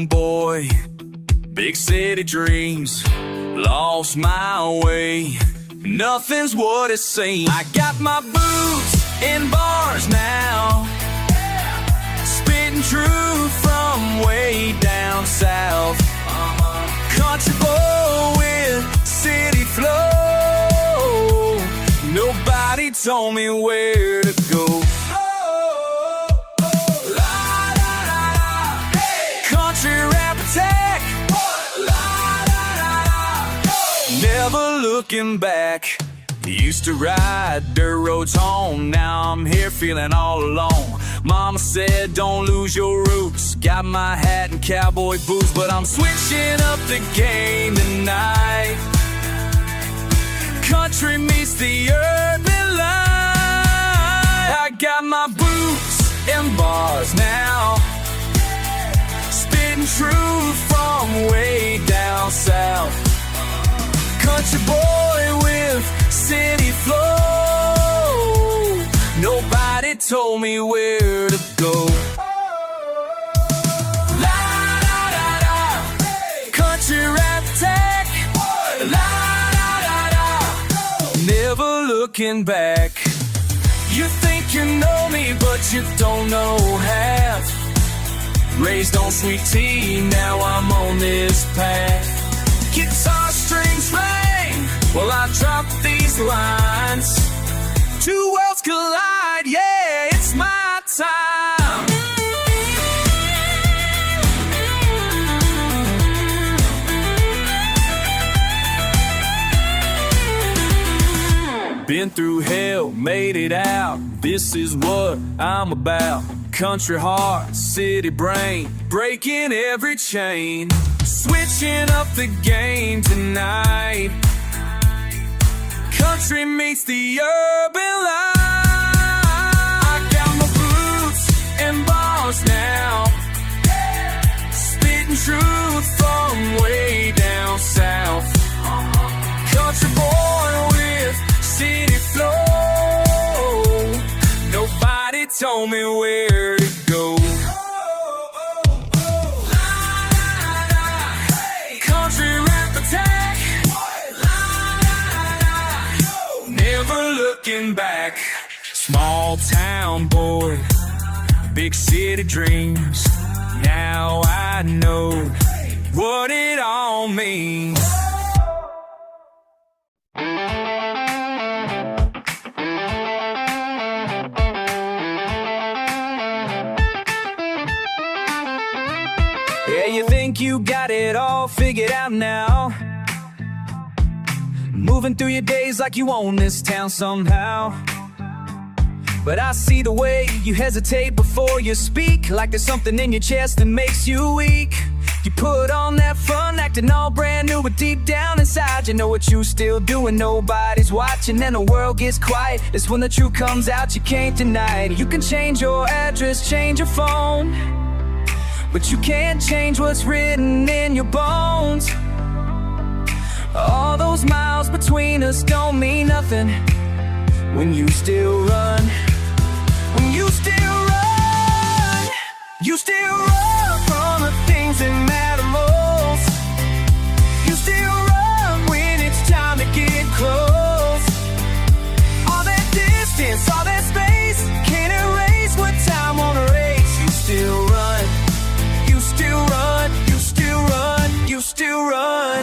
town boy, big city dreams, lost my way. Nothing's what it seems. I got my boots in bars now, spitting truth from way down south. Country boy with city flow. Nobody told me where to go. Country rap attack. Never looking back. Used to ride dirt roads home. Now I'm here feeling all alone. Mama said don't lose your roots. Got my hat and cowboy boots, but I'm switching up the game tonight. Country meets the urban life. I got my boots and bars now, spitting truth from way down south. Country boy with city flow. Nobody told me where to go. La da da da. Country rap attack. La da da da. Never looking back. You think you know me, but you don't know half. Raised on sweet tea, now I'm on this path. Guitar strings ring while I drop these lines. Two worlds collide, yeah, it's my time. Been through hell, made it out. This is what I'm about. Country heart, city brain, breaking every chain. Switching up the game tonight. Country meets the urban life. I got my boots and bars now, spitting truth from way down south. Country boy with city flow. Nobody told me where to go. Looking back, small town boy, big city dreams. Now I know what it all means. Yeah, you think you got it all figured out now, moving through your days like you own this town somehow. But I see the way you hesitate before you speak, like there's something in your chest that makes you weak. You put on that front, acting all brand new, but deep down inside you know what you still doing. Nobody's watching and the world gets quiet. It's when the truth comes out, you can't deny it. You can change your address, change your phone, but you can't change what's written in your bones. All those miles between us don't mean nothing when you still run. When you still run, you still run from the things that matter most. You still run when it's time to get close. All that distance, all that space can't erase what time won't erase. You still run, you still run, you still run, you still run.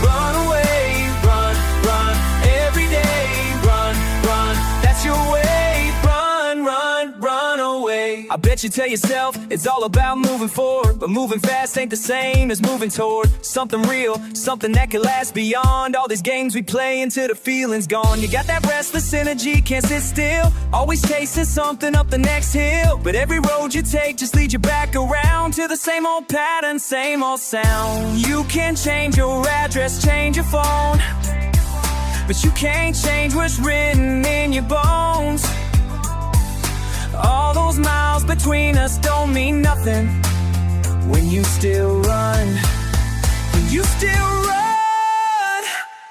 Run away, run, run, every day, run, run, that's your way, run, run, run away. I bet you tell yourself it's all about moving forward, but moving fast ain't the same as moving toward something real, something that can last beyond all these games we play until the feeling's gone. You got that restless energy, can't sit still, always chasing something up the next hill. But every road you take just leads you back around to the same old pattern, same old sound. You can change your address, change your phone, but you can't change what's written in your bones. All those miles between us don't mean nothing when you still run. When you still run,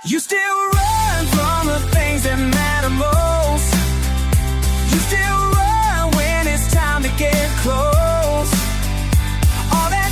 you still run from the things that matter most. You still run when it's time to get close. All that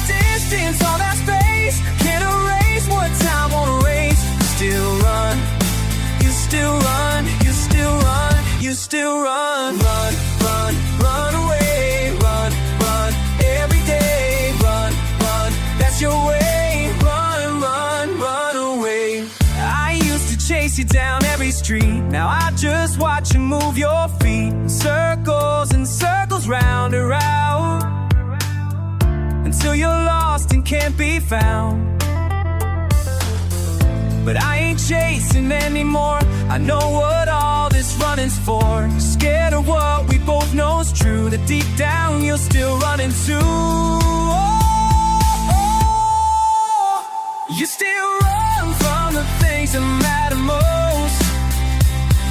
still run. Run, run, run away. Run, run, every day. Run, run, that's your way. Run, run, run away. I used to chase you down every street. Now I just watch you move your feet in circles and circles, round and round, until you're lost and can't be found. But I ain't chasing anymore. I know what all this running's for. Scared of what we both know's true, that deep down you're still running too. You still run from the things that matter most.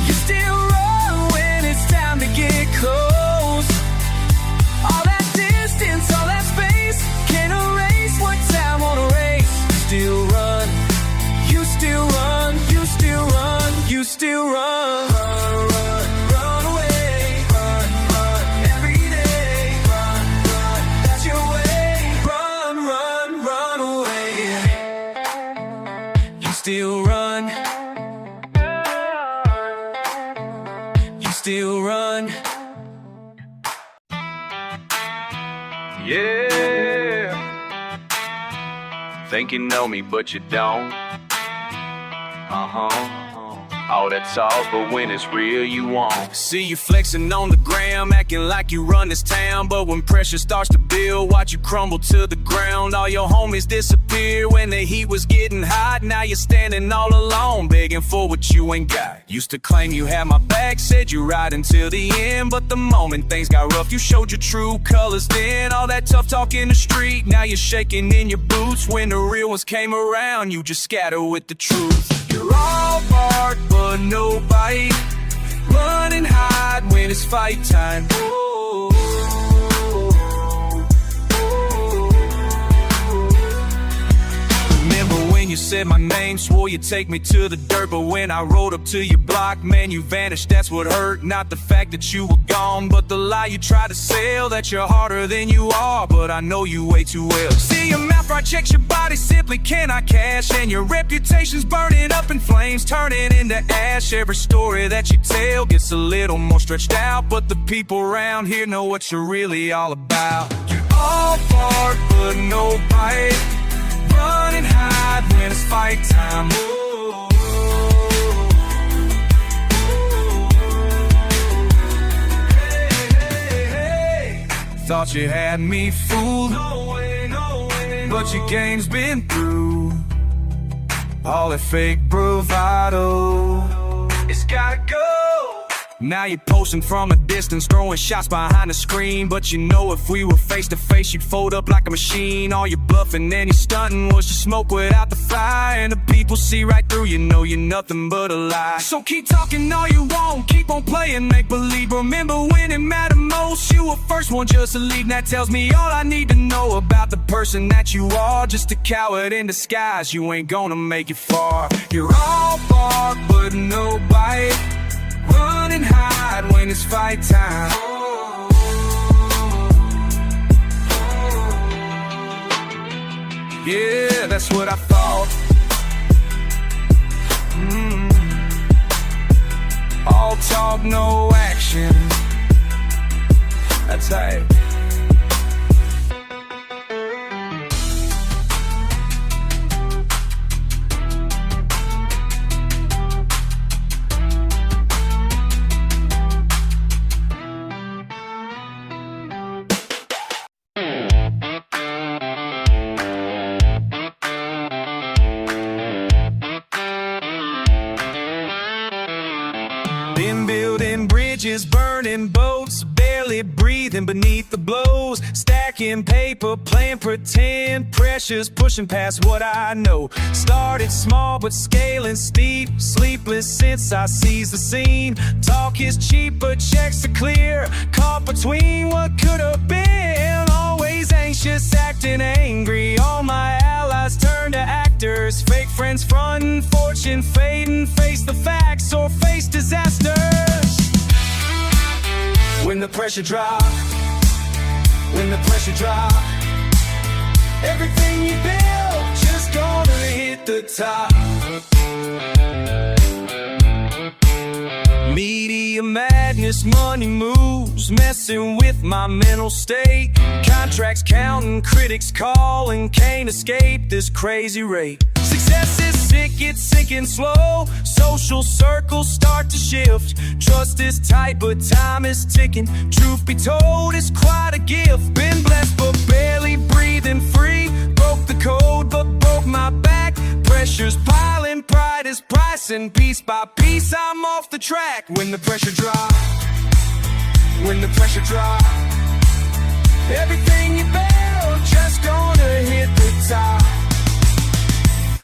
You still run when it's time to get close. All that distance, all that space can't erase what time won't erase. Still run. You still run, you still run, you still run. Run, run, run away. Run, run, every day. Run, run, that's your way. Run, run, run away. You still run. You still run. Yeah. Think you know me, but you don't. All that talk, but when it's real, you won't. See you flexing on the gram, acting like you run this town. But when pressure starts to build, watch you crumble to the ground. All your homies disappear when the heat was getting hot. Now you're standing all alone, begging for what you ain't got. Used to claim you had my back, said you ride until the end. But the moment things got rough, you showed your true colors then. All that tough talk in the street, now you're shaking in your boots. When the real ones came around, you just scatter with the truth. You're all bark, but no bite. Run and hide when it's fight time. Ooh. Remember when you said my name, swore you'd take me to the dirt. But when I rode up to your block, man, you vanished, that's what hurt. Not the fact that you were gone, but the lie you tried to sell, that you're harder than you are, but I know you way too well. See your mouth right, checks your body, simply cannot cash. And your reputation's burning up in flames, turning into ash. Every story that you tell gets a little more stretched out, but the people around here know what you're really all about. You're all bark, but no bite. Run and hide when it's fight time. Ooh. Hey, hey, hey. Thought you had me fooled. No way, no way, but your game's been through. All that fake bravado, it's gotta go. Now you're posting from a distance, throwing shots behind the screen. But you know if we were face to face, you'd fold up like a machine. All your bluffing and your stunting was just smoke without the fire. And the people see right through you, know you're nothing but a lie. So keep talking all you want, keep on playing make-believe. Remember when it mattered most, you were first one just to leave. That tells me all I need to know about the person that you are. Just a coward in disguise, you ain't gonna make it far. You're all bark, but no bite. Run and hide when it's fight time. Yeah, that's what I thought. All talk, no action. That's right. Been building bridges, burning boats, barely breathing beneath the blows. Stacking paper, playing pretend, pressures pushing past what I know. Started small but scaling steep, sleepless since I seized the scene. Talk is cheap but checks are clear, caught between what could have been. Always anxious, acting angry, all my allies turn to actors. Fake friends frontin', fortune fading, face the facts or face disasters. When the pressure drop, when the pressure drop, everything you build just gonna hit the top. Media mad madness, money moves, messing with my mental state. Contracts counting, critics calling, can't escape this crazy rate. Success is sick, it's sinking slow. Social circles start to shift. Trust is tight, but time is ticking. Truth be told, it's quite a gift. Been blessed, but barely breathing free. Broke the code, but broke my back. Pressure's piling, pride is pricing. Piece by piece, I'm off the track. When the pressure drops, when the pressure drops, everything you build just gonna hit the top.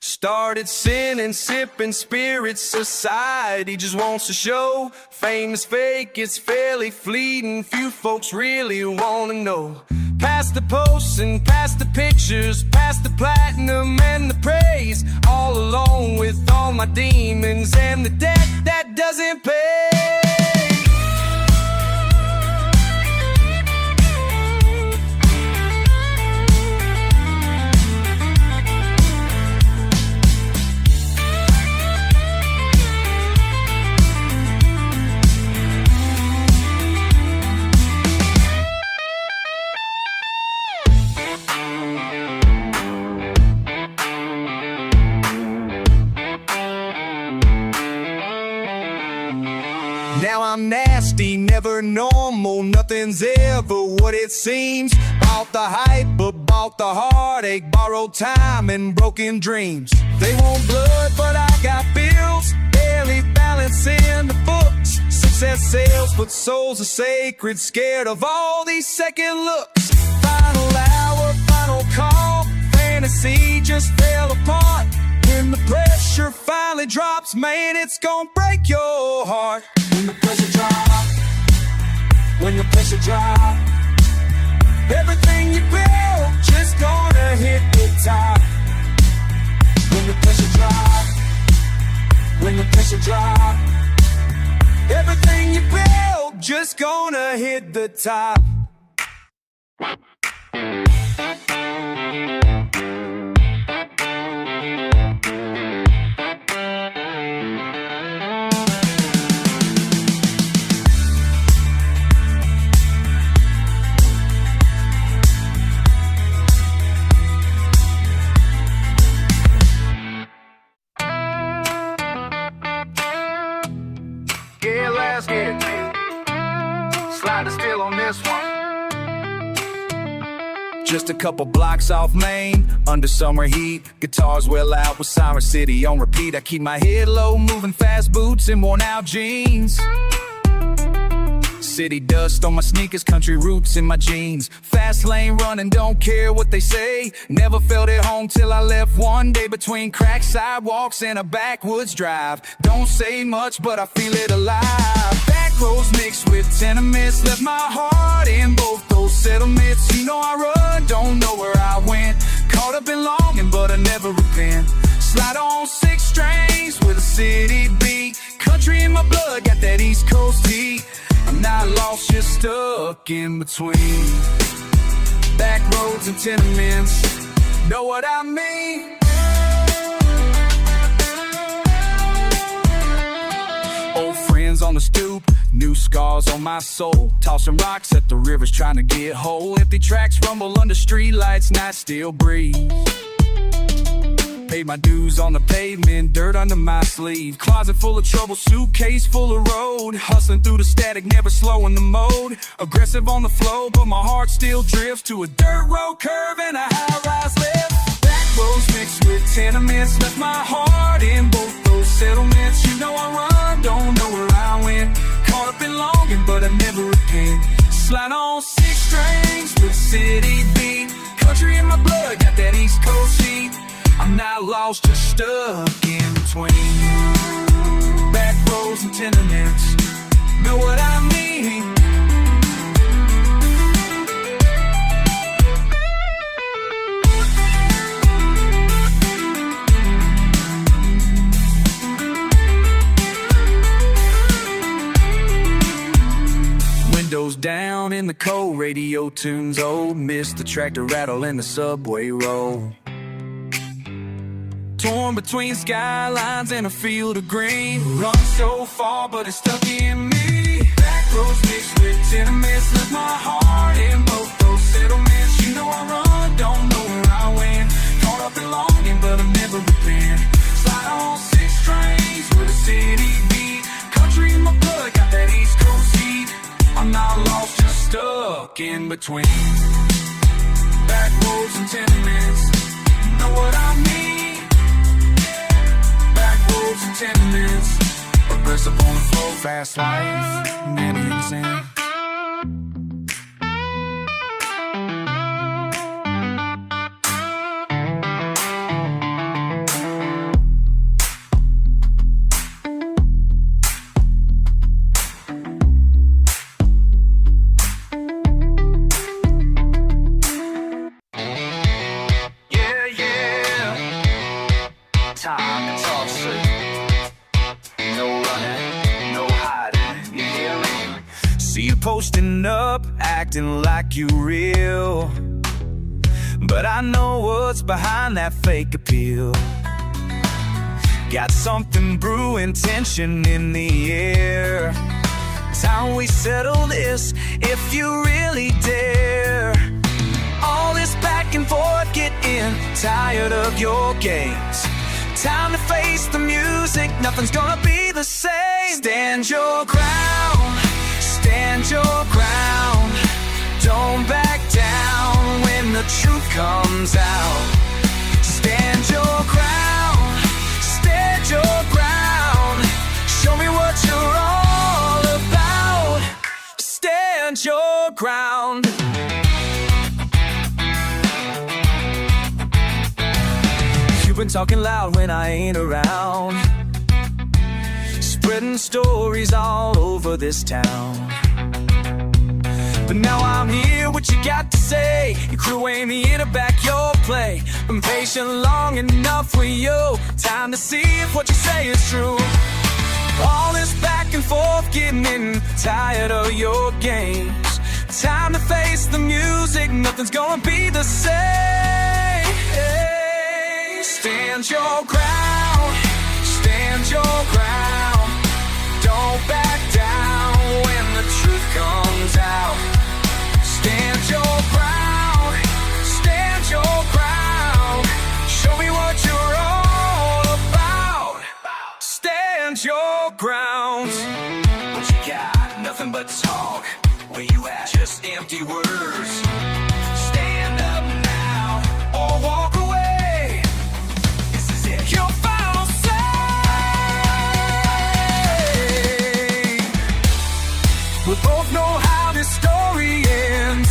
Started sinning, sipping spirits. Society just wants to show. Fame is fake, it's fairly fleeting. Few folks really wanna know. Past the posts and past the pictures, past the platinum and the praise. All alone with all my demons and the debt that doesn't pay. Now I'm nasty, never normal, nothing's ever what it seems. Bought the hype, but bought the heartache, borrowed time and broken dreams. They want blood, but I got bills, barely balancing the books. Success sells, but souls are sacred, scared of all these second looks. Final hour, final call, fantasy just fell apart. When the pressure finally drops, man, it's gonna break your heart. When the pressure drops, when the pressure drops, everything you build just gonna hit the top. When the pressure drops, when the pressure drops, everything you build just gonna hit the top. Yeah, let's get it. Slide still on this one. Just a couple blocks off Main, under summer heat. Guitars well out with Siren City on repeat. I keep my head low, moving fast boots and worn out jeans. City dust on my sneakers, country roots in my jeans. Fast lane running, don't care what they say. Never felt at home till I left one day between cracked sidewalks and a backwoods drive. Don't say much, but I feel it alive. Back roads mixed with tenements, left my heart in both those settlements. You know I run, don't know where I went. Caught up in longing, but I never repent. Slide on 6 strings with a city beat. Country in my blood, got that East Coast heat. I'm not lost, just stuck in between. Back roads and tenements, know what I mean? Old friends on the stoop, new scars on my soul. Tossing rocks at the rivers, trying to get whole. Empty tracks rumble under streetlights, night still breeze. Paid my dues on the pavement, dirt under my sleeve. Closet full of trouble, suitcase full of road. Hustling through the static, never slowing the mode. Aggressive on the flow, but my heart still drifts to a dirt road curve and a high-rise lift. Back roads mixed with tenements, left my heart in both those settlements. You know I run, don't know where I went. Caught up in longing, but I never repent. Slide on 6 strings with city beat. Country in my blood, got that East Coast heat. I'm not lost, just stuck in between. Back roads and tenements, know what I mean? Windows down in the cold, radio tunes old. Miss the tractor rattle and the subway roll. Torn between skylines and a field of green. Run so far, but it's stuck in me. Back roads mixed with tenements. Left my heart in both those settlements. You know I run, don't know where I went. Caught up in longing, but I never repent. Slide on 6 trains with a city beat. Country in my blood, got that East Coast heat. I'm not lost, just stuck in between. Back roads and tenements, you know what I mean. Back roads and tenements, aggressive on the floor, fast life, never insane. Time to talk shit. No running, no hiding, you hear me? See you posting up, acting like you real, but I know what's behind that fake appeal. Got something brewing, tension in the air. Time we settle this, if you really dare. All this back and forth, getting tired of your games. Time to face the music, nothing's gonna be the same. Stand your ground, stand your ground. Don't back down when the truth comes out. Stand your ground, stand your ground. Show me what you're all about. Stand your ground. You've been talking loud when I ain't around, spreading stories all over this town. But now I'm here, what you got to say? Your crew ain't here to back your play. Been patient long enough with you. Time to see if what you say is true. All this back and forth, getting tired of your games. Time to face the music, nothing's gonna be the same. Stand your ground, stand your ground. Don't back down when the truth comes out. Stand your ground, stand your ground. Show me what you're all about. Stand your ground. What you got? Nothing but talk. Where you at? Just empty words. Stand up now or walk away. This is it. Your final say. We both know how this story ends.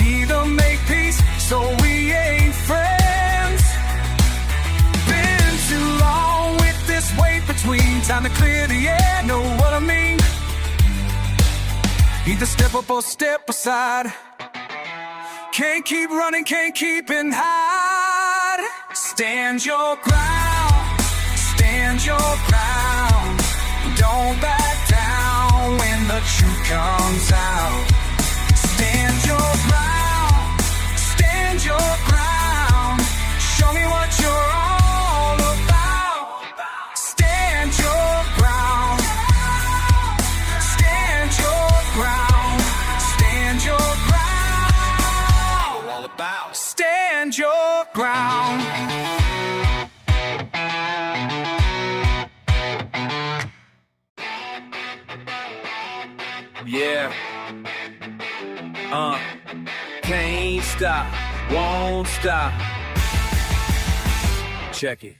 Either make peace so we ain't friends. Been too long with this weight between. Time to clear the air, know what I mean? Either step up or step aside. Can't keep running, can't keep and hide. Stand your ground, stand your ground. Don't back down when the truth comes out. Stand your ground, stand your ground. Show me what you're all about. Stand your ground, stand your ground, stand your ground. All about stand your ground. Yeah. Can't stop, won't stop. Check it.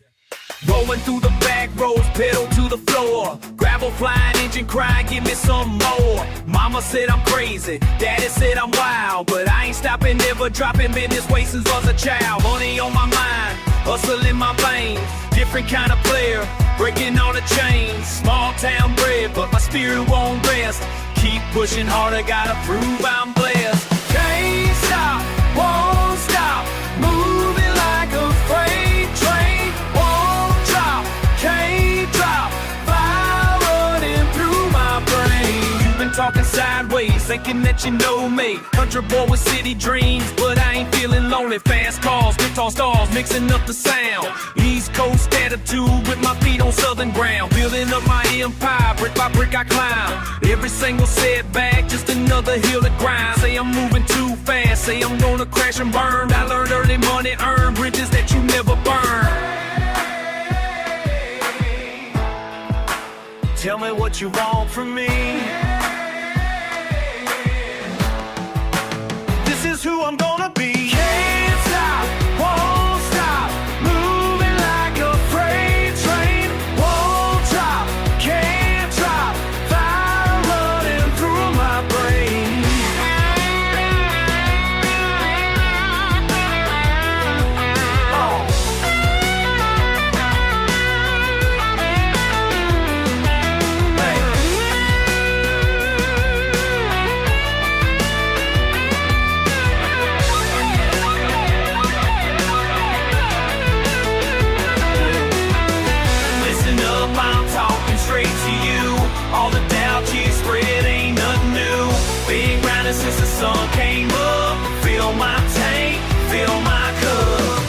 Rolling through the back roads, pedal to the floor. Gravel flying, engine crying, give me some more. Mama said I'm crazy, daddy said I'm wild, but I ain't stopping, never dropping, been this way since was a child. Money on my mind, hustle in my veins. Different kind of player, breaking all the chains. Small town bred, but my spirit won't rest. Keep pushing harder, gotta prove I'm blessed. Can't stop, won't stop, moving like a freight train. Won't drop, can't drop, fire running through my brain. You've been talking sideways, thinking that you know me. Country boy with city dreams, but I ain't feeling lonely. Fast cars, guitar stars, mixing up the sound. East Coast attitude with my feet on southern ground. Building up my the empire, brick by brick I climb. Every single setback, just another hill to grind. Say I'm moving too fast, say I'm gonna crash and burn. I learned early money, earn bridges that you never burn. Tell me what you want from me. This is who I'm gonna be. Can't stop, won't stop, moving like a freight train. Won't drop, can't drop, fire running through my brain. Oh. All the doubt you spread ain't nothing new. Been grinding since the sun came up. Fill my tank, fill my cup.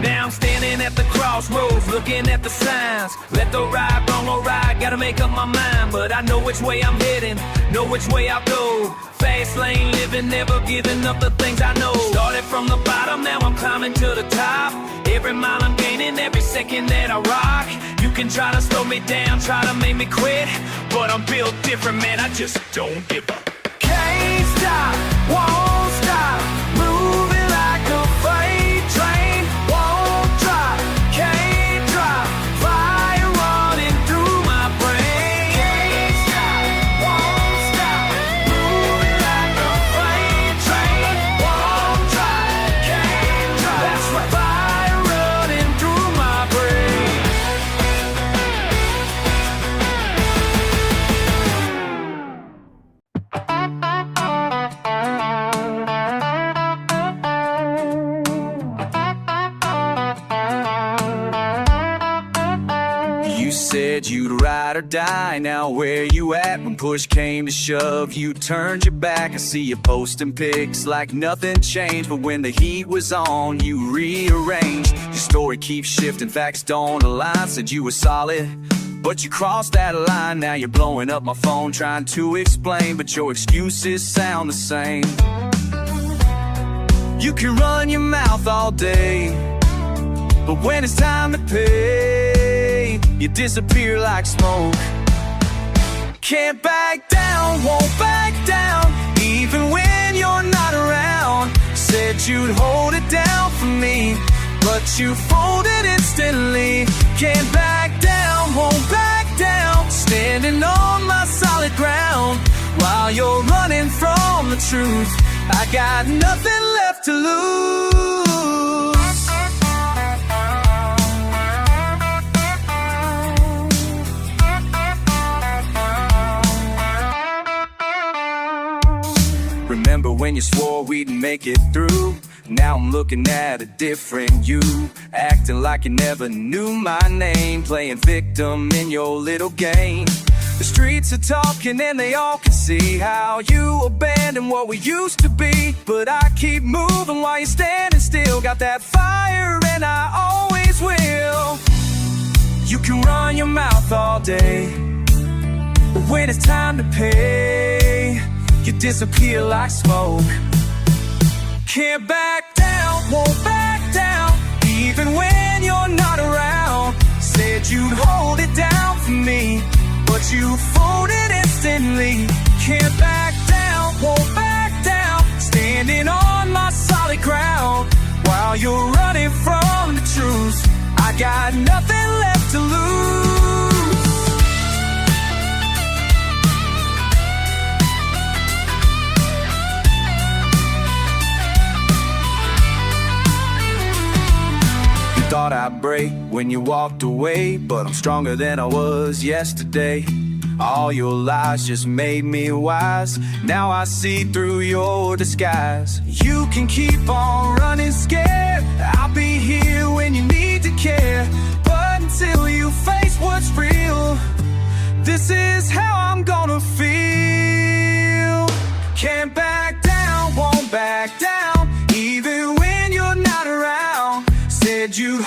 Now I'm standing at the crossroads, looking at the signs. Let the right, wrong or right, gotta make up my mind. But I know which way I'm heading, know which way I'll go. Fast lane living, never giving up the things I know. Started from the bottom, now I'm climbing to the top. Every mile I'm gaining, every second that I rock. You can try to slow me down, try to make me quit, but I'm built different, man, I just don't give up. Can't stop, won't stop, moving like a freight train. Won't drop, can't drop, fire running through my brain. Can't stop, won't stop, moving like a freight train. Won't drop, can't drop, that's right, fire running through my brain. You said you'd ride or die, now where you at? When push came to shove, you turned your back. I see you posting pics like nothing changed, but when the heat was on, you rearranged. Your story keeps shifting, facts don't align. Said you were solid, but you crossed that line. Now you're blowing up my phone trying to explain, but your excuses sound the same. You can run your mouth all day, but when it's time to pay, you disappear like smoke. Can't back down, won't back down, even when you're not around. Said you'd hold it down for me, but you folded instantly. Can't back down, won't back down, standing on my solid ground. While you're running from the truth, I got nothing left to lose. Remember when you swore we'd make it through? Now I'm looking at a different you, acting like you never knew my name, playing victim in your little game. The streets are talking and they all can see how you abandoned what we used to be. But I keep moving while you're standing still. Got that fire and I always will. You can run your mouth all day, but when it's time to pay, you disappear like smoke. Can't back down, won't back down, even when you're not around. Said you'd hold it down for me, but you folded instantly. Can't back down, won't back down, standing on my solid ground. While you're running from the truth, I got nothing left to lose. Thought I'd break when you walked away, but I'm stronger than I was yesterday. All your lies just made me wise. Now I see through your disguise. You can keep on running scared, I'll be here when you need to care. But until you face what's real, this is how I'm gonna feel. Can't back down, won't back down, even when you're not around. Said you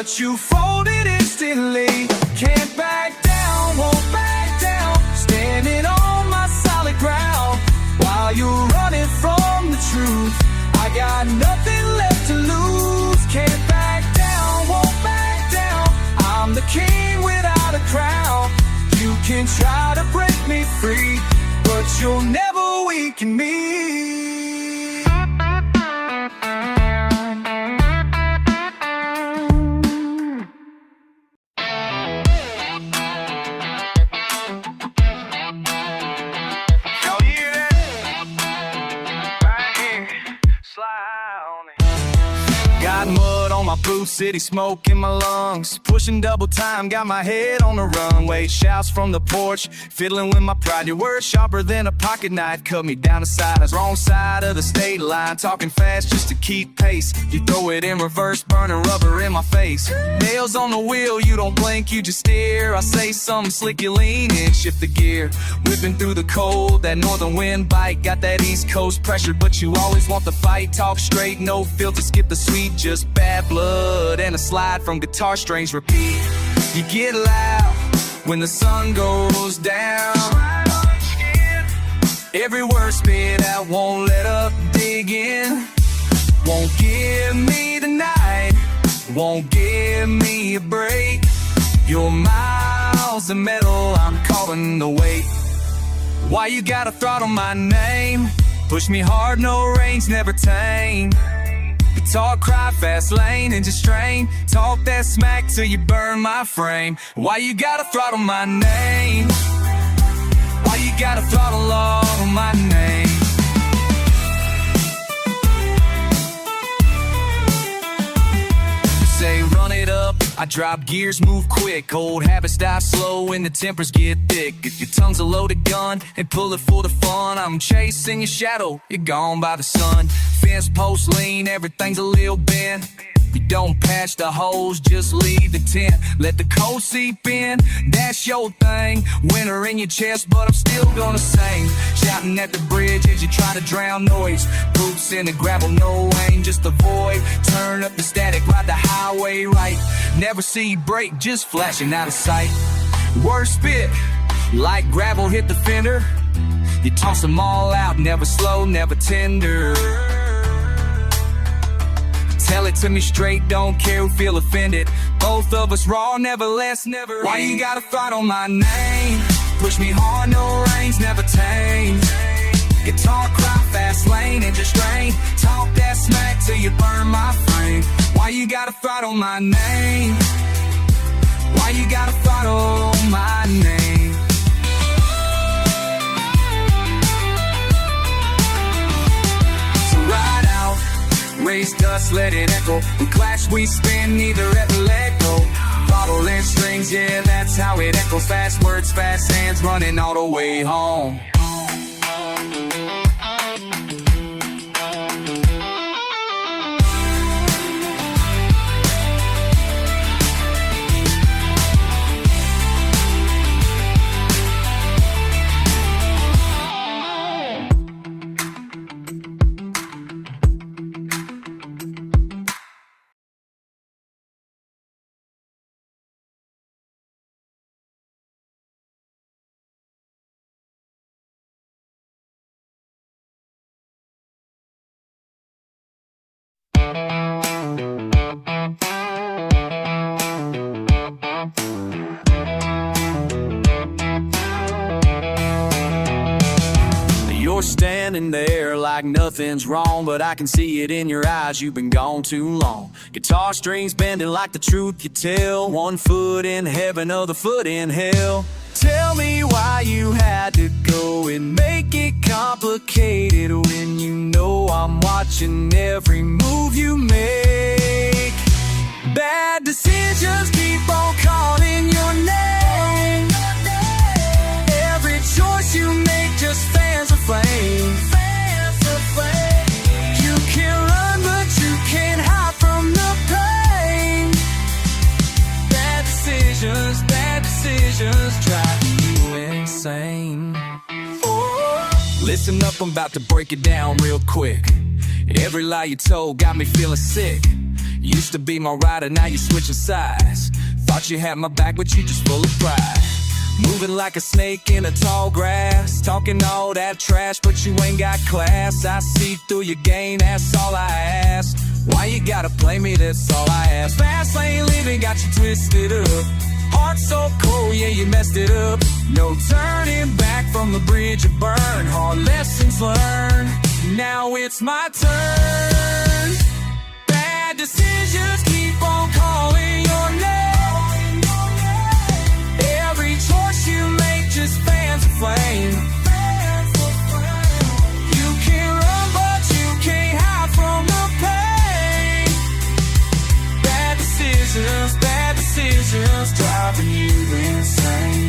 but you folded instantly. Can't back down, won't back down. Standing on my solid ground while you're running from the truth. I got nothing left to lose. Can't back down, won't back down. I'm the king without a crown. You can try to break me free, but you'll never weaken me. Y'all hear that? Right here, slide on it. Got mud on my boots, city smoke in my lungs. Pushing double time, got my head on the runway. Shouts from the porch, fiddling with my pride. Your words sharper than a pocket knife, cut me down the sides. Wrong side of the state line, talking fast just to keep pace. You throw it in reverse, burning rubber in my face. Nails on the wheel, you don't blink, you just stare. I say something slick, you lean in, shift the gear. Whipping through the cold, that northern wind bite. Got that east coast pressure, but you always want the fight. Talk straight, no filter, skip the sweet. Just bad blood and a slide from guitar strings repeat. You get loud when the sun goes down. Every word spit out, won't let up, dig in. Won't give me the night, won't give me a break. You're miles of metal, I'm calling the weight. Why you gotta throttle my name? Push me hard, no range, never tame. Guitar cry, fast lane, and just strain. Talk that smack till you burn my frame. Why you gotta throttle my name? Why you gotta throttle all my name? Say run it up, I drop gears, move quick. Old habits die slow when the tempers get thick. If your tongue's a loaded gun and pull it for the fun, I'm chasing your shadow, you're gone by the sun. Fence post lean, everything's a little bent. You don't patch the holes, just leave the tent. Let the cold seep in, that's your thing. Winter in your chest, but I'm still gonna sing. Shouting at the bridge as you try to drown noise. Boots in the gravel, no aim, just avoid. Turn up the static, ride the highway right. Never see you break, just flashing out of sight. Worst spit, like gravel hit the fender. You toss them all out, never slow, never tender. Tell it to me straight, don't care who feel offended. Both of us raw, never less, never. Why you gotta throttle my name? Push me hard, no range, never tame. Guitar cry, fast lane, and just strain. Talk that smack till you burn my frame. Why you gotta throttle my name? Why you gotta throttle my name? So ride out, raise dust, let it echo. We clash, we spin, neither ever let go. Bottle and strings, yeah, that's how it echoes. Fast words, fast hands, running all the way home. You're standing there like nothing's wrong, but I can see it in your eyes, you've been gone too long. Guitar strings bending like the truth you tell. One foot in heaven, other foot in hell. Tell me why you had to go and make it complicated when you know I'm watching every move you make. Bad decisions keep on calling your name. Every choice you make just fans a flame. You can run but you can't hide from the pain. Bad decisions drive you insane. Ooh. Listen up, I'm about to break it down real quick. Every lie you told got me feeling sick. Used to be my rider, now you're switching sides. Thought you had my back, but you just full of pride. Moving like a snake in a tall grass. Talking all that trash, but you ain't got class. I see through your game, that's all I ask. Why you gotta play me, that's all I ask. Fast lane living got you twisted up. Heart so cold, yeah, you messed it up. No turning back from the bridge you burn. Hard lessons learned, now it's my turn. Bad decisions keep on calling your name. Every choice you make just fans a flame. You can run but you can't hide from the pain. Bad decisions driving you insane.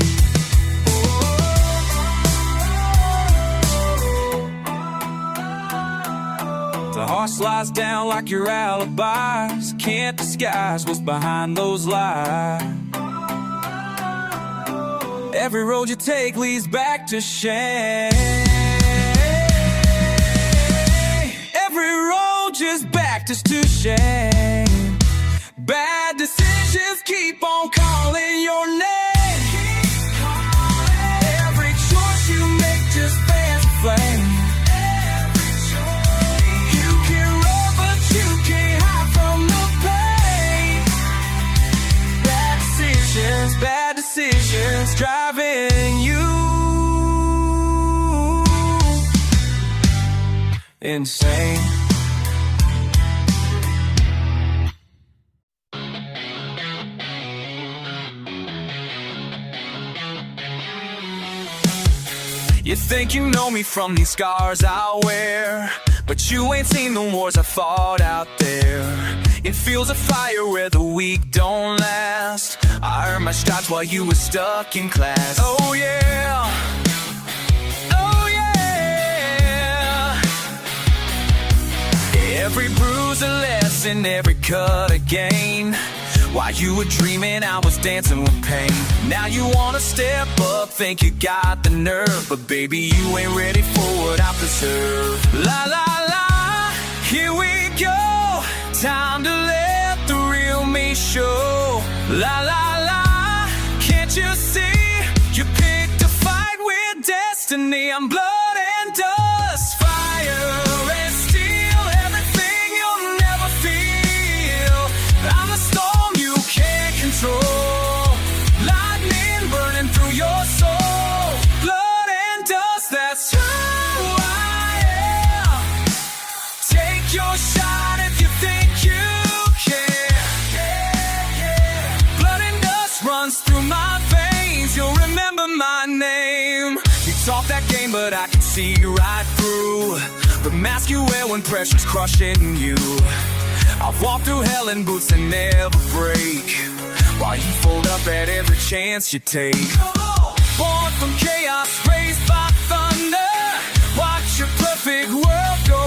The horse lies down like your alibis. Can't disguise what's behind those lies. Every road you take leads back to shame. Every road just backed us to shame. Bad decisions keep on calling your name. Every choice you make just fans a flame. Bad decisions driving you insane. You think you know me from these scars I wear, but you ain't seen the wars I fought out there. It feels a fire where the weak don't last. I earned my stripes while you were stuck in class. Oh yeah, oh yeah. Every bruise a lesson, every cut a gain. While you were dreaming, I was dancing with pain. Now you wanna step up, think you got the nerve, but baby, you ain't ready for what I preserve. La la la, here we go. Time to let the real me show. La la la, can't you see? You picked a fight with destiny. I'm blood and dust, fire and steel, everything you'll never feel. I'm the storm you can't control, lightning burning through your soul. Blood and dust, that's who I am. Take your shot if you think you can. Blood and dust runs through my veins, you'll remember my name. You talk that game, but I can see right through the mask you wear when pressure's crushing you. I've walked through hell in boots that never break, while you fold up at every chance you take. Born from chaos, raised by thunder. Watch your perfect world go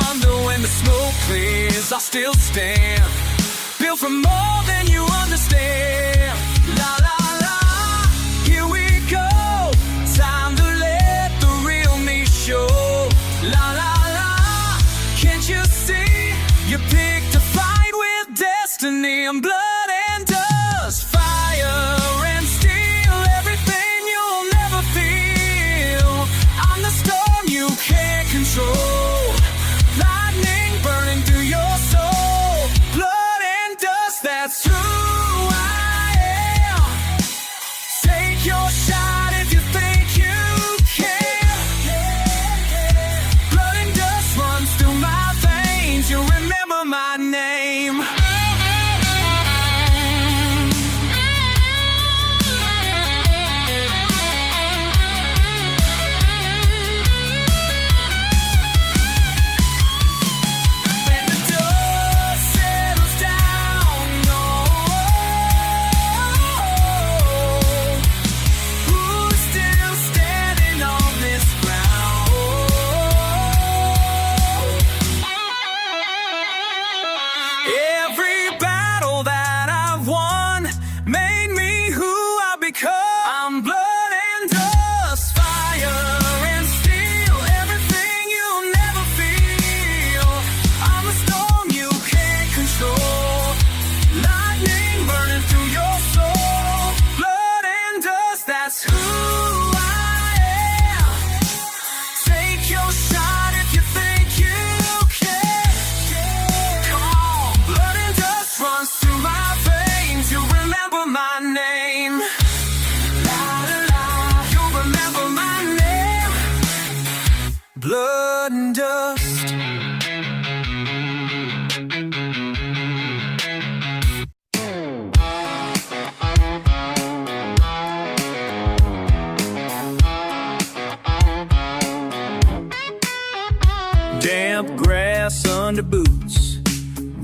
under. When the smoke clears, I'll still stand, built from more than you understand. La la la, here we go. Time to let the real me show. La la la, can't you see? You picked a fight with destiny. I'm blood and dust, fire and steel, everything you'll never feel. I'm the storm you can't control, lightning burning through your soul. Blood and dust, that's who I am. Take your shot if you think you can. Blood and dust runs through my veins, you'll remember my name.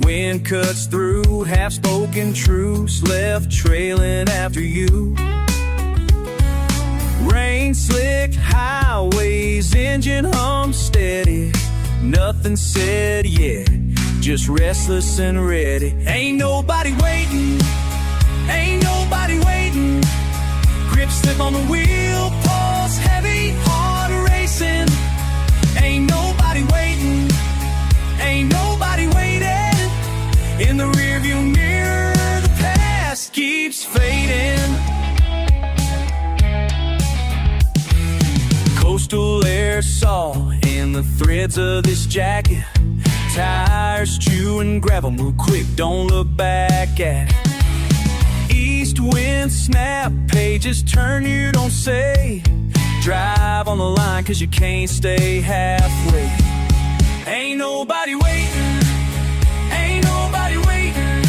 Wind cuts through, half-spoken truths left trailing after you. Rain slick highways, engine hum steady. Nothing said yet, just restless and ready. Ain't nobody waiting, ain't nobody waiting. Grip slip on the wheel, pulse heavy, heart racing. Ain't nobody waiting, ain't nobody waiting. In the rearview mirror, the past keeps fading. Coastal air saw in the threads of this jacket. Tires chewing gravel, move quick, don't look back at it. East wind snap, pages turn, you don't say. Drive on the line cause you can't stay halfway. Ain't nobody waiting, ain't nobody waiting.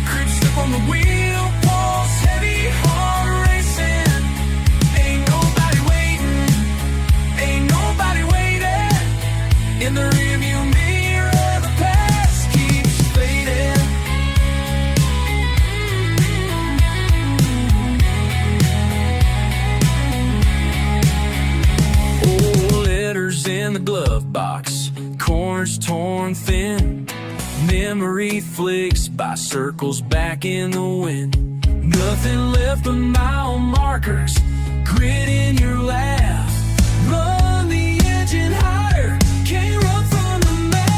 Grip slip on the wheel, pulse heavy, heart racing. Ain't nobody waiting, ain't nobody waiting. In the rearview mirror, the past keeps fading. Old letters in the glove box, corners torn thin. Memory flicks by circles back in the wind. Nothing left but mile markers, grit in your laugh. Run the engine higher, can't run from the math.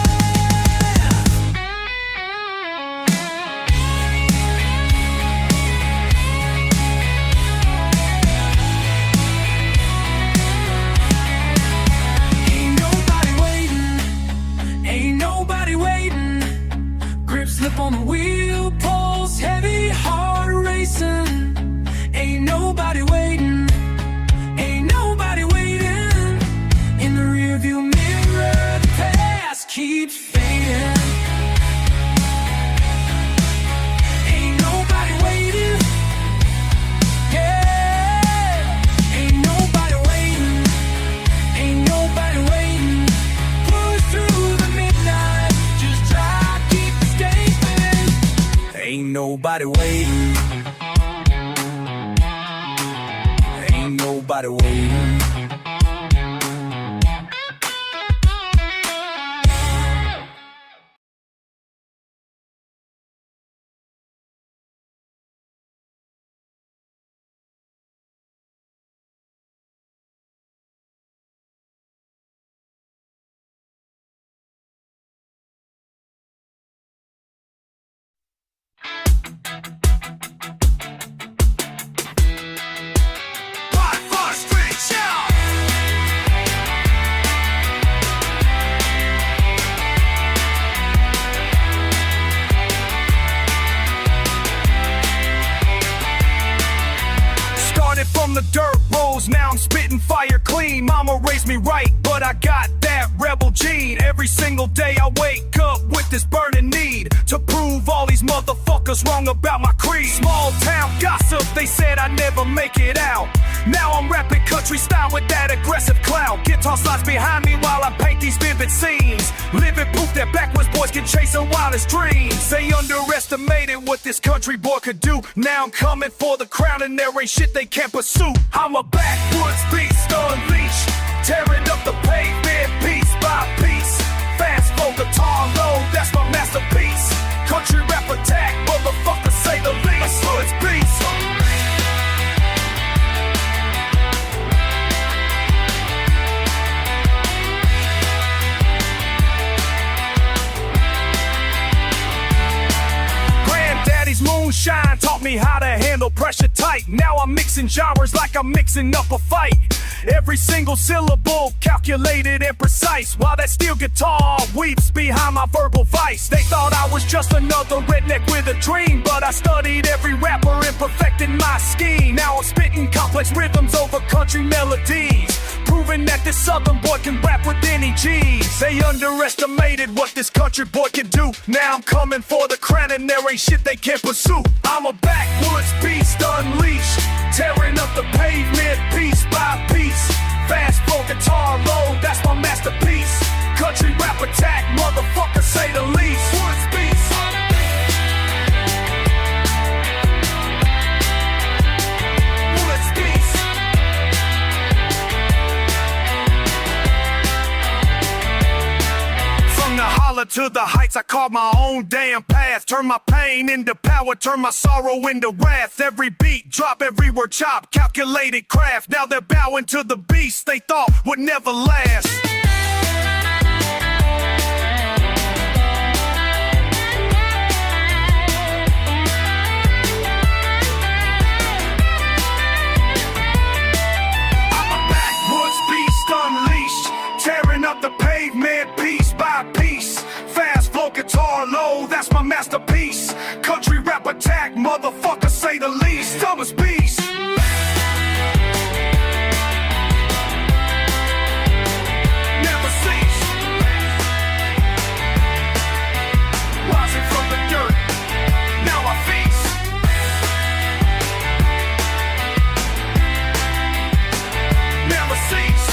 Ain't nobody waiting, ain't nobody waiting. Grip slip on the wheel, pulse heavy, heart racing. Ain't nobody waiting, ain't nobody waiting. In the rearview mirror, the past keeps fading. Ain't nobody waiting, yeah. Ain't nobody waiting, ain't nobody waiting. Push through the midnight, just try to keep escaping. Ain't nobody waiting, ain't nobody waiting. Started from the dirt roads, now I'm spitting fire clean. Mama raised me right, but I got that rebel gene. Every single day I wake up with this burning need to prove all these motherfuckers wrong about my creed. Small town gossip, they said I'd never make it out. Now I'm rapping country style with that aggressive clout. Guitar slides behind me while I paint these vivid scenes. Living proof that backwards boys can chase their wildest dreams. They underestimated what this country boy could do. Now I'm coming for the crown and there ain't shit they can't pursue. I'm a backwoods beast unleashed, tearing up the pavement piece by piece. Fast flow guitar low, that's my masterpiece. Country rap attack, motherfucker say the least. Woods beast. Granddaddy's moonshine taught me how to handle pressure tight. Now I'm mixing genres like I'm mixing up a fight. Every single syllable calculated and precise, while that steel guitar weeps behind my verbal vice. They thought I was just another redneck with a dream, but I studied every rapper and perfected my scheme. Now I'm spitting complex rhythms over country melodies, proving that this southern boy can rap with any G's. They underestimated what this country boy can do. Now I'm coming for the crown and there ain't shit they can't pursue. I'm a backwoods beast unleashed, tearing up the pavement piece by piece. Fast flow guitar low, that's my masterpiece. Country rap attack, motherfucker say the least. Woods beast. to the heights, I carved my own damn path. Turn my pain into power, turn my sorrow into wrath. Every beat drop, every word chop, calculated craft. Now they're bowing to the beast they thought would never last. Tearing up the pavement piece by piece. Fast flow guitar low, that's my masterpiece. Country rap attack, motherfucker say the least. Thomas Beast. Never cease. Rising from the dirt, now I feast. Never cease.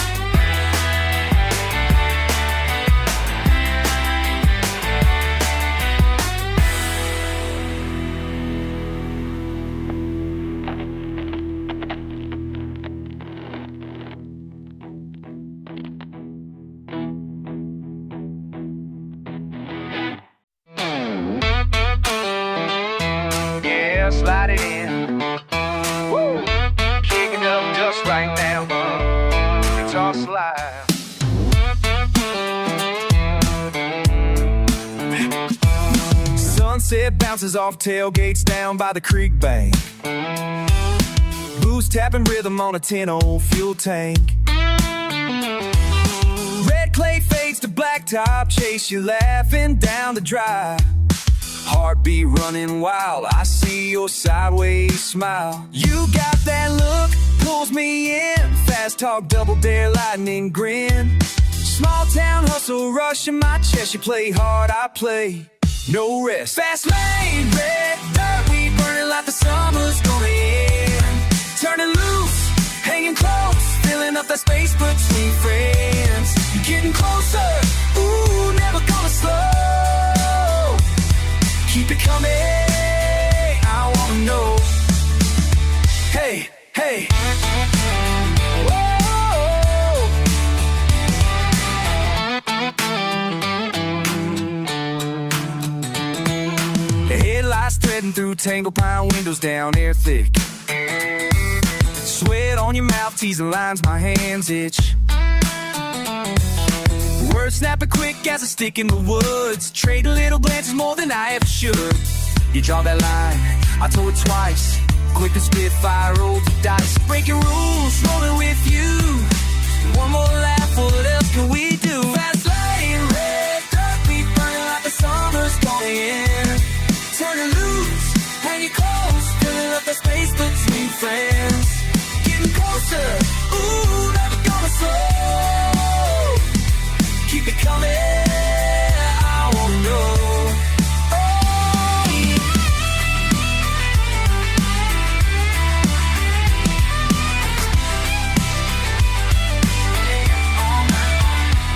Slide it in. Woo! Kicking up just right now. It's all slide. Sunset bounces off tailgates down by the creek bank. Booze tapping rhythm on a tin old fuel tank. Red clay fades to blacktop, chase you laughing down the drive. Heartbeat running wild, I see your sideways smile. You got that look, pulls me in. Fast talk, double dare, lightning grin. Small town hustle, rush in my chest. You play hard, I play no rest. Fast lane, red dirt, we burning like the summer's gonna end. Turning loose, hanging close, filling up that space between friends. You're getting closer, ooh, never gonna slow. Keep it coming, I wanna know. Hey, hey. Whoa. The headlights threading through tangled pine windows, down air thick. Sweat on your mouth, teasing lines, my hands itch. Words snapping quick as I stick in the woods. Trade little glances more than I ever should. You draw that line, I told it twice. Quick to spit fire, roll the dice. Breaking rules, rolling with you. One more laugh, what else can we do? Fast lane, red dirt, we burning like the summer's going in. Turning loose, hanging close, filling up the space between friends. Getting closer, ooh, never gonna slow. Keep it coming, I wanna know. Oh,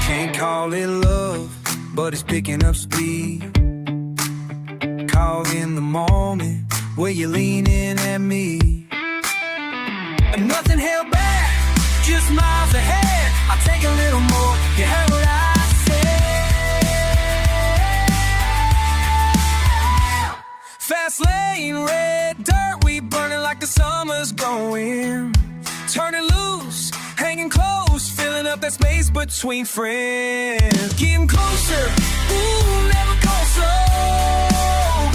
can't call it love, but it's picking up speed. Caught in the moment where you're leaning at me. And nothing held back, just miles ahead. I'll take a little more, you heard what I fast lane, red dirt, we burning like the summer's going. Turning loose, hanging close, filling up that space between friends. Getting closer, ooh, never go slow.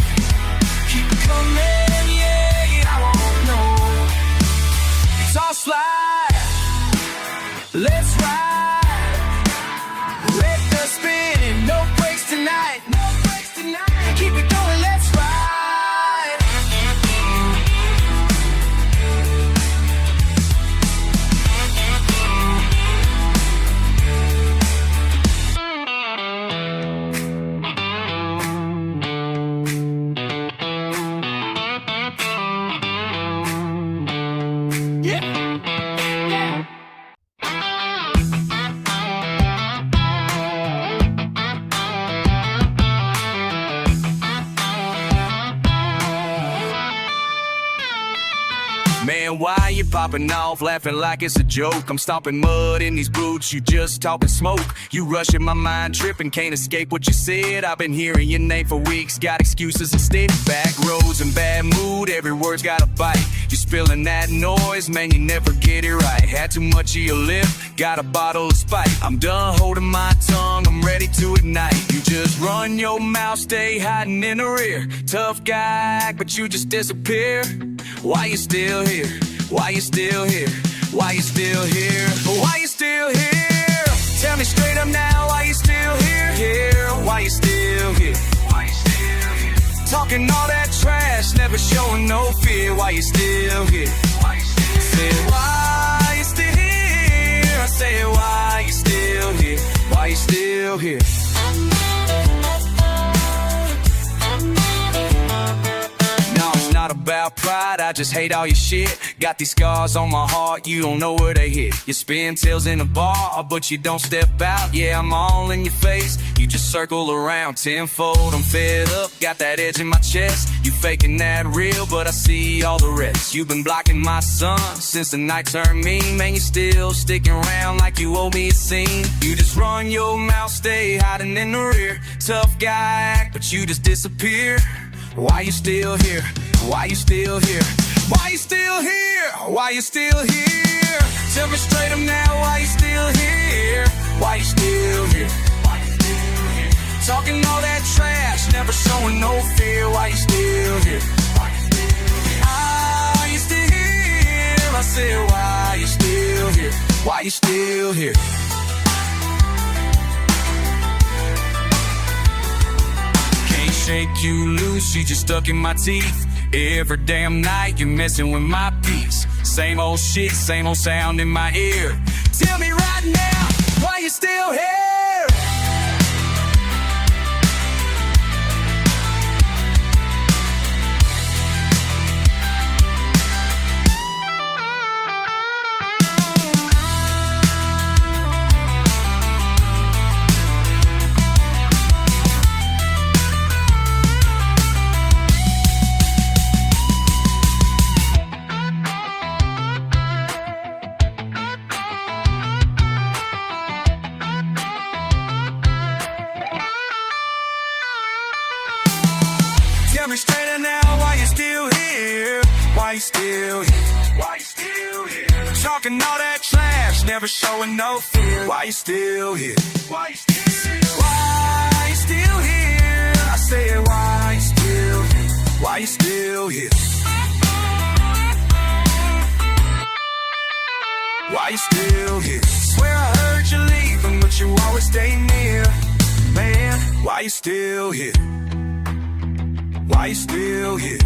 Keep it coming, yeah, I won't know. It's all slide, let's ride. Let the spin, no brakes tonight, no brakes tonight. Keep it going, let's ride. Man, why you popping off, laughing like it's a joke? I'm stomping mud in these boots, you just talking smoke. You rushing my mind, tripping, can't escape what you said. I've been hearing your name for weeks, got excuses instead. Back roads and bad mood, every word's got a bite. You spilling that noise, man, you never get it right. Had too much of your lip, got a bottle of Sprite. I'm done holding my tongue, I'm ready to ignite. You just run your mouth, stay hiding in the rear. Tough guy, but you just disappear. Why you still here? Why you still here? Why you still here? Why you still here? Tell me straight up now, why you still here? Why you still here? Why you still here? Talking all that trash, never showing no fear. Why you still here? Why you still here? Say, why you still here? I say, why you still here? Why you still here? Not about pride, I just hate all your shit. Got these scars on my heart, you don't know where they hit. You spin tails in a bar, but you don't step out. Yeah, I'm all in your face, you just circle around tenfold. I'm fed up, got that edge in my chest. You faking that real, but I see all the rest. You've been blocking my sun since the night turned mean. Man, you still sticking around like you owe me a scene. You just run your mouth, stay hiding in the rear. Tough guy, but you just disappear. Why you still here? Why you still here? Why you still here? Why you still here? Tell me straight up now, why you still here? Why you still here? Why you still here? Talking all that trash, never showing no fear. Why you still here? Why you still here? Are you still here? I said, why you still here? Why you still here? Shake you loose, you just stuck in my teeth. Every damn night you're messing with my peace. Same old shit, same old sound in my ear. Tell me right now, why you still here? Tell me straight now, why you still here? Why you still here? Why you still here? Talking all that trash, never showing no fear. Why you still here? Why you still here? Why you still here? I say, why you still here? Why you still here? Why you still here? Swear I heard you leaving, but you always stay near. Man, why you still here? Why you still here?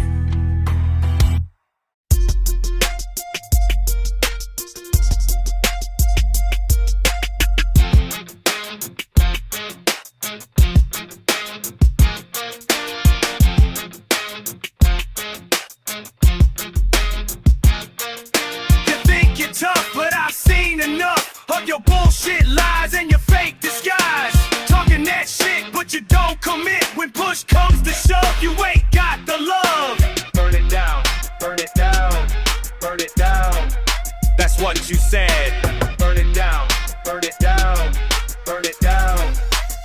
You think you're tough, but I've seen enough of your bullshit lies and your fake disguise. Talking that shit, but you don't commit. When push comes to shove, you ain't got the love. Burn it down, burn it down, burn it down. That's what you said. Burn it down, burn it down, burn it down.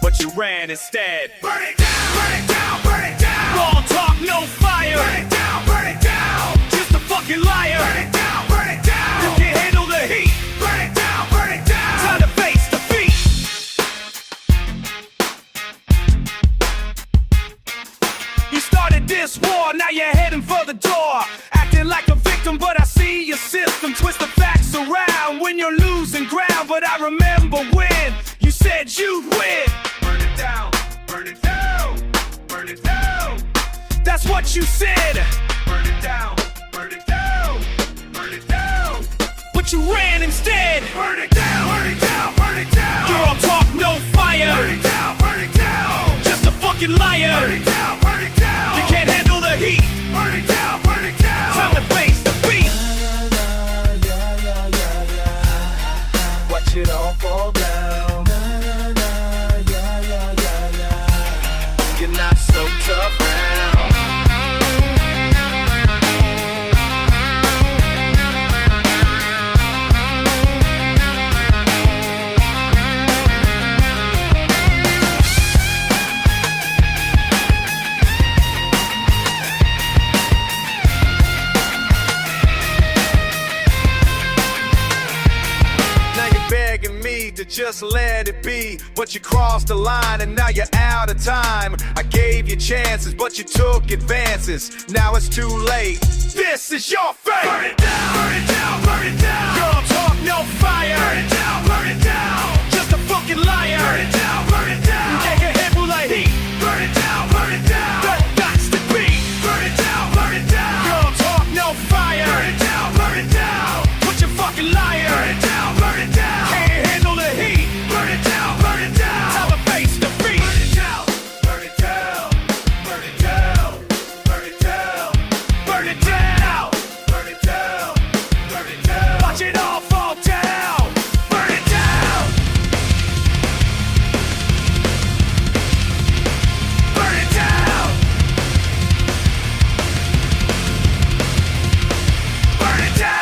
But you ran instead. Burn it down, burn it down, burn it down. All talk, no fire. Burn it down, burn it down. Just a fucking liar. Burn it down, burn it down. You can't handle the heat. Burn it down, burn it down. Time to face defeat. You started this war, now you're heading for the door. Acting like a victim, but I see your system. Twist the facts around when you're losing ground. But I remember when you said you'd win. Burn it down, burn it down, burn it down. That's what you said. Burn it down, burn it down, burn it down. But you ran instead. Burn it down, burn it down, burn it down. You're all talk, no fire. Burn it down, burn it down. Just a fucking liar. Burn it down, burn it down. You can't handle the heat. Burn it down, burn it down. Time to face defeat. Watch it all fall down. You're not so tough now. just let it be. But you crossed the line and now you're out of time. I gave you chances, but you took advances. Now it's too late. This is your fate. Burn it down, burn it down, burn it down. Girl talk, no fire. Burn it down, burn it down. Just a fucking liar. Burn it down, burn it down. Get your head full of heat. Burn it down, burn it down. That that's the beat. Burn it down, burn it down. Girl talk, no fire. Burn it down, burn it down. Put your fucking liar. Burn it down, burn it down. Can't handle the heat. Burn it down, burn it down. Tell the face to beat. Burn it down, burn it down. Burn it down, burn it down. Burn it down, burn it down. Burn it down. Watch it all fall down. Burn it down. Burn it down. Burn it down.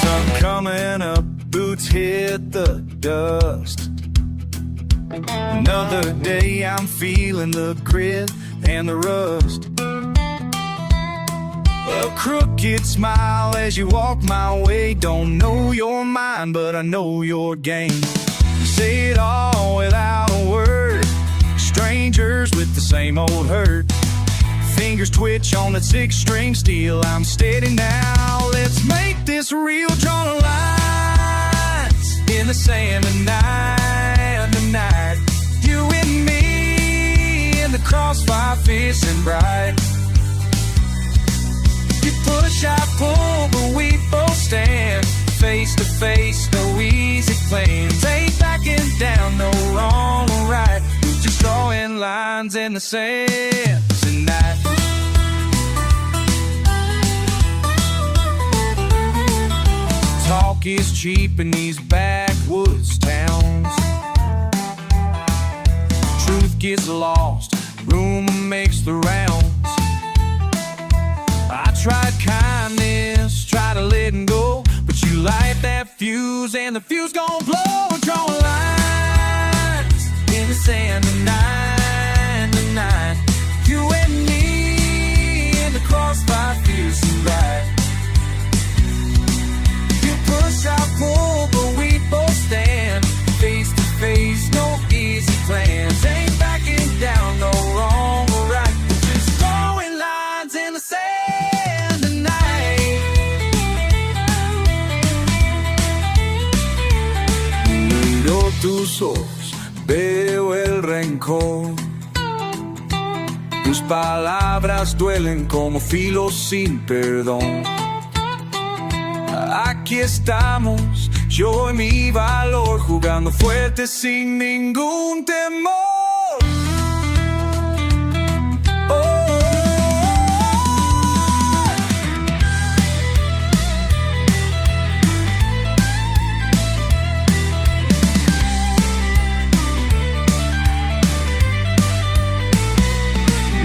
Sun coming up, boots hit the dust. Another day, I'm feeling the grit and the rust. A crooked smile as you walk my way. Don't know your mind, but I know your game. Say it all without a word. Strangers with the same old hurt. Fingers twitch on that 6-string steel. I'm steady now. Let's make this real. Drawn lines in the sand tonight. You and me in the crossfire, fierce bright. You push, I pull, but we both stand face to face. No easy plans. Ain't backing down, no wrong or right. Just drawing lines in the sand tonight. Talk is cheap in these backwoods towns. Truth gets lost, rumor makes the rounds. I tried kindness, tried to let it go, but you light that fuse and the fuse gon' blow. Drawing lines in the sand tonight. You and me in the crossfire, fierce and bright. You push, I pull, but we both stand face to face. No easy plans. Ain't backing down, no wrong or right. Just drawing lines in the sand tonight. Miro tus ojos, veo el rencor. Tus palabras duelen como filos sin perdón. Aquí estamos, yo y mi valor, jugando fuerte sin ningún temor.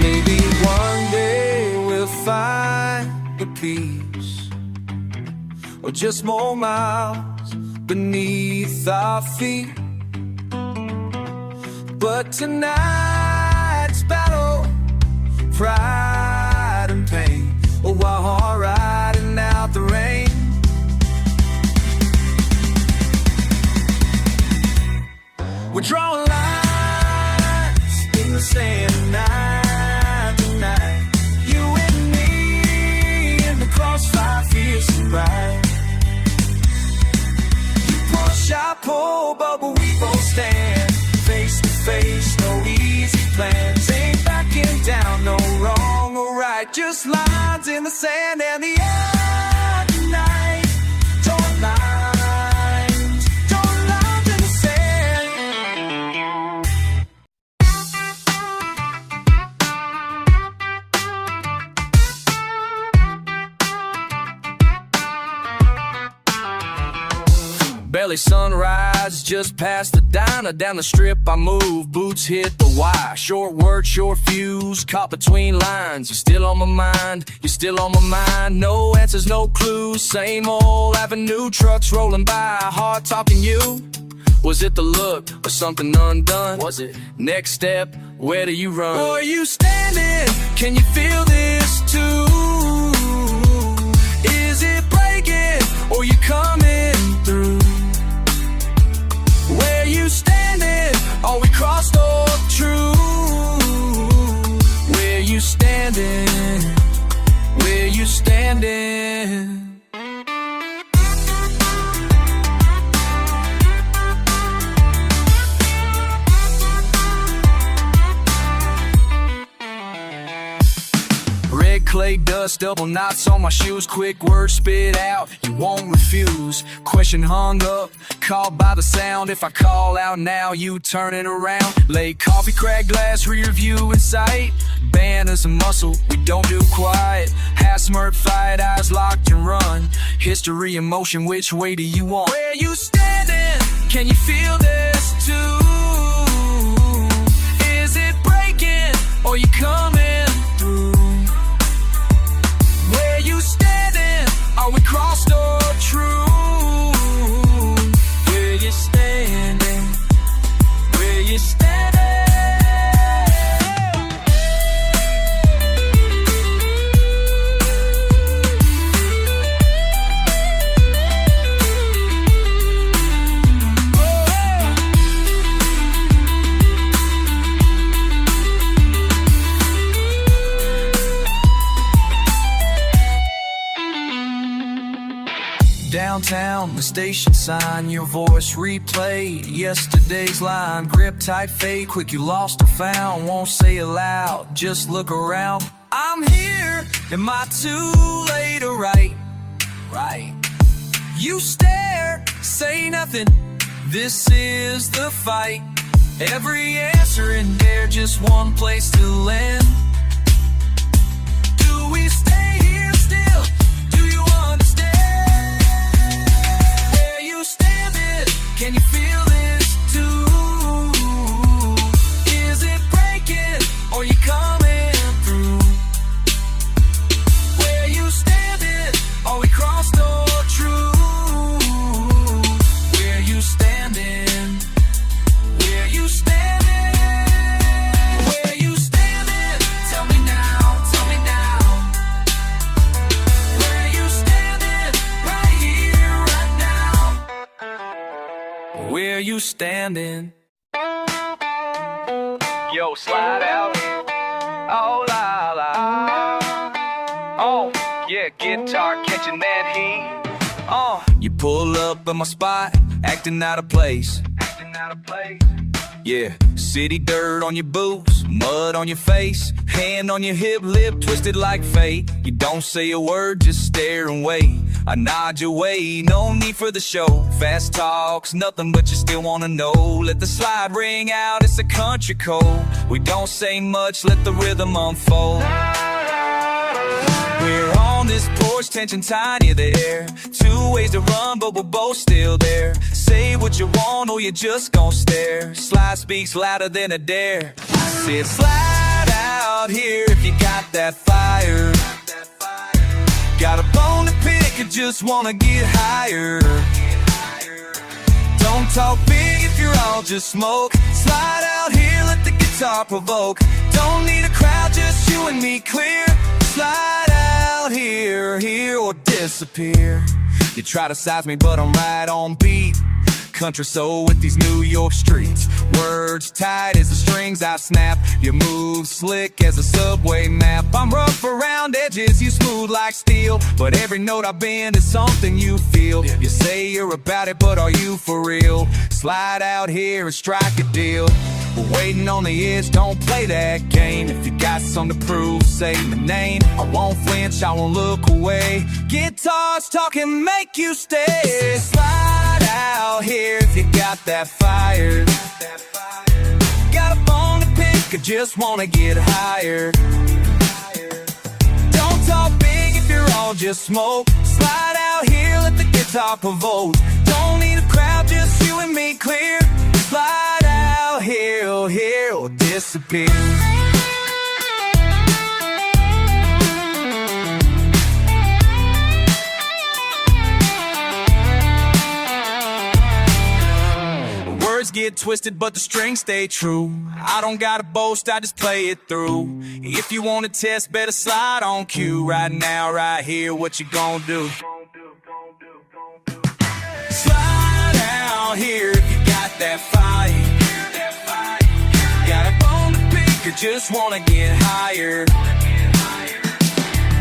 Maybe one day we'll find the peace, or just more miles beneath our feet. But tonight's battle, pride and pain, oh, while riding out the rain. We're drawing lines in the sand tonight. You and me in the crossfire, fierce and bright. I pull, but we both stand face to face. No easy plans. Ain't backing down, no wrong or right. Just lines in the sand and the air tonight. Drawn lines in the sand. Belly sunrise rides just past the diner. Down the strip I move, boots hit the wire. Short word, short fuse, caught between lines. You're still on my mind, you're still on my mind. No answers, no clues, same old avenue. Trucks rolling by, hard talking you. Was it the look or something undone? Was it next step? Where do you run? Or are you standing? Can you feel this too? Is it breaking or you coming through? Where you standing? Are we crossed or true? Where you standing? Where you standing? Red clay dust, double knots on my shoes. Quick words spit out, you won't refuse. Question hung up, called by the sound. If I call out now, you turning around. Late coffee, cracked glass, rear view in sight. Banners and muscle, we don't do quiet. Half smirk, fight, eyes locked and run. History in motion, which way do you want? Where you standing? Can you feel this too? Is it breaking or you coming through? Where you standing? Are we crossed or true? Where you standing? Where you standing? Downtown, the station sign, your voice replayed yesterday's line. Grip tight, fade quick, you lost or found. Won't say it loud, just look around. I'm here, am I too late or right? Right. You stare, say nothing, this is the fight. Every answer in there, just one place to land. Do we stay here still? Do you understand? Can you feel this too? Is it breaking or you coming through? Where you standing? Are we crossed or true? Where you standing? Where you standing? Where you standing? Tell me now, tell me now. Where you standing? Right here, right now. Where you standing? Yo, slide out. Oh la la. Oh, yeah, guitar catching that heat. You pull up at my spot, acting out of place. Acting out of place. Yeah, city dirt on your boots, mud on your face, hand on your hip, lip twisted like fate. You don't say a word, just stare and wait. I nod your way, no need for the show. Fast talks, nothing but you still wanna know. Let the slide ring out, it's a country code. We don't say much, let the rhythm unfold. We're on this porch, tension tiny there. Two ways to run, but we're both still there. Say what you want or you just gon' stare. Slide speaks louder than a dare. I said slide out here if you got that fire. Got a bone to pick or just wanna get higher. Don't talk big if you're all just smoke. Slide out here, let the guitar provoke. Don't need a crowd, just you and me clear. Slide out here, here or disappear. You try to size me, but I'm right on beat. Country soul with these New York streets. Words tight as the strings I snap. Your moves slick as a subway map. I'm rough around edges, you smooth like steel. But every note I bend is something you feel. You say you're about it, but are you for real? Slide out here and strike a deal. We're waiting on the edge, don't play that game. If you got something to prove, say my name. I won't flinch, I won't look away. Guitars talking, make you stay. Slide out here if you got that fire. Got a bone to pick or just wanna get higher. Don't talk big if you're all just smoke. Slide out here, let the guitar guitar provoked. Don't need a crowd, just you and me clear. Slide out here or disappear. Words get twisted, but the strings stay true. I don't gotta boast, I just play it through. If you want to test, better slide on cue. Right now, right here, what you gonna do? Slide out here if you got that fire. Got a bone to pick or just wanna get higher.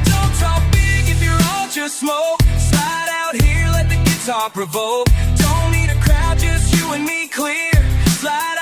Don't talk big if you're all just smoke. Slide out here, let the guitar provoke. Don't need a crowd, just you and me clear. Slide